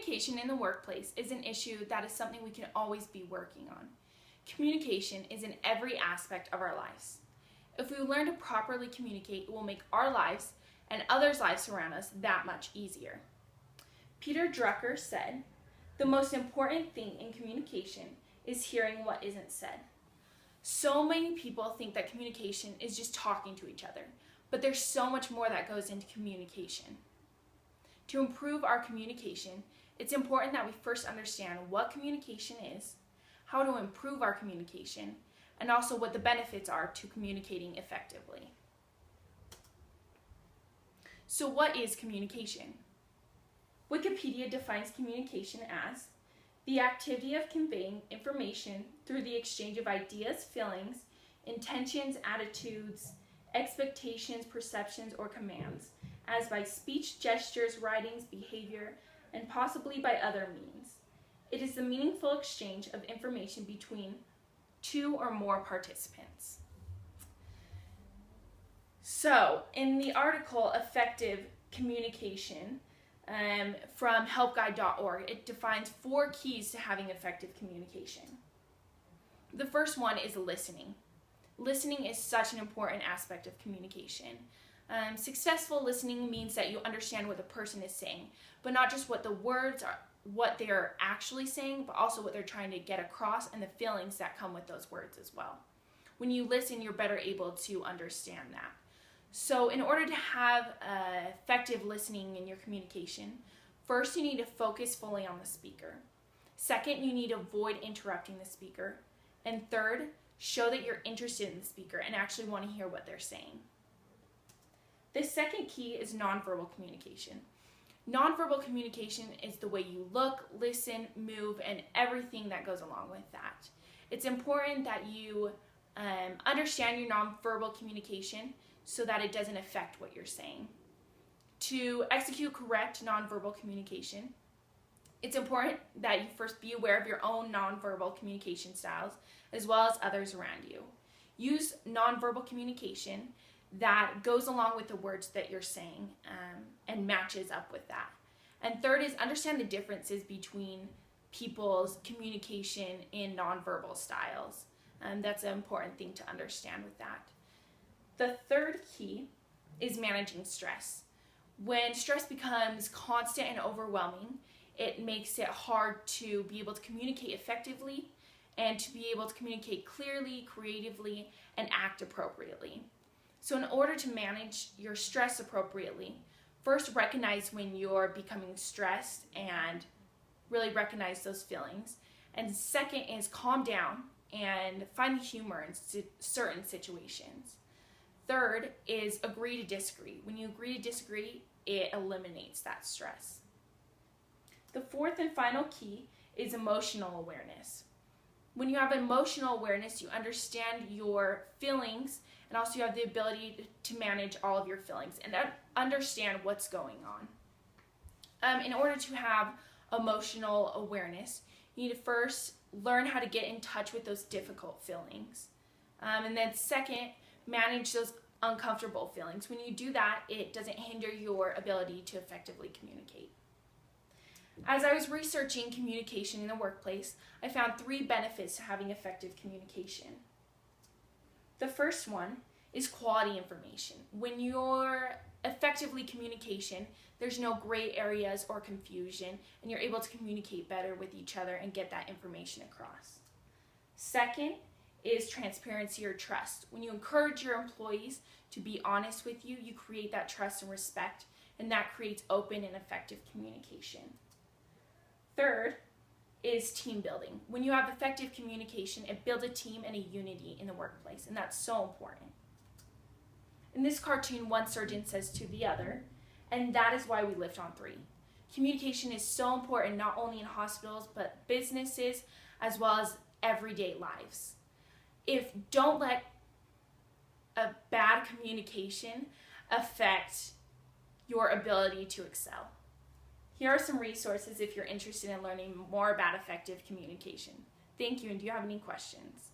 Communication in the workplace is an issue that is something we can always be working on. Communication is in every aspect of our lives. If we learn to properly communicate, it will make our lives and others' lives around us that much easier. Peter Drucker said, "The most important thing in communication is hearing what isn't said." So many people think that communication is just talking to each other, but there's so much more that goes into communication. To improve our communication, it's important that we first understand what communication is, how to improve our communication, and also what the benefits are to communicating effectively. So what is communication? Wikipedia defines communication as the activity of conveying information through the exchange of ideas, feelings, intentions, attitudes, expectations, perceptions, or commands, as by speech, gestures, writings, behavior, and possibly by other means. It is the meaningful exchange of information between two or more participants. So, in the article Effective Communication from helpguide.org, it defines 4 keys to having effective communication. The first one is listening. Listening is such an important aspect of communication. Successful listening means that you understand what the person is saying, but not just what the words are, what they're actually saying, but also what they're trying to get across and the feelings that come with those words as well. When you listen, you're better able to understand that. So in order to have effective listening in your communication, first you need to focus fully on the speaker. Second, you need to avoid interrupting the speaker. And third, show that you're interested in the speaker and actually want to hear what they're saying. The second key is nonverbal communication. Nonverbal communication is the way you look, listen, move, and everything that goes along with that. It's important that you understand your nonverbal communication so that it doesn't affect what you're saying. To execute correct nonverbal communication, it's important that you first be aware of your own nonverbal communication styles as well as others around you. Use nonverbal communication that goes along with the words that you're saying and matches up with that. And third is understand the differences between people's communication in nonverbal styles. That's an important thing to understand with that. The third key is managing stress. When stress becomes constant and overwhelming, it makes it hard to be able to communicate effectively and to be able to communicate clearly, creatively, and act appropriately. So in order to manage your stress appropriately, first recognize when you're becoming stressed and really recognize those feelings. And second is calm down and find the humor in certain situations. Third is agree to disagree. When you agree to disagree, it eliminates that stress. The fourth and final key is emotional awareness. When you have emotional awareness, you understand your feelings and also you have the ability to manage all of your feelings and understand what's going on. In order to have emotional awareness, you need to first learn how to get in touch with those difficult feelings. And then second, manage those uncomfortable feelings. When you do that, it doesn't hinder your ability to effectively communicate. As I was researching communication in the workplace, I found 3 benefits to having effective communication. The first one is quality information. When you're effectively communication, there's no gray areas or confusion, and you're able to communicate better with each other and get that information across. Second is transparency or trust. When you encourage your employees to be honest with you, you create that trust and respect, and that creates open and effective communication. Third is team building. When you have effective communication, it builds a team and a unity in the workplace, and that's so important. In this cartoon, one surgeon says to the other, and that is why we lift on 3. Communication is so important not only in hospitals, but businesses, as well as everyday lives. Don't let a bad communication affect your ability to excel. Here are some resources if you're interested in learning more about effective communication. Thank you, and do you have any questions?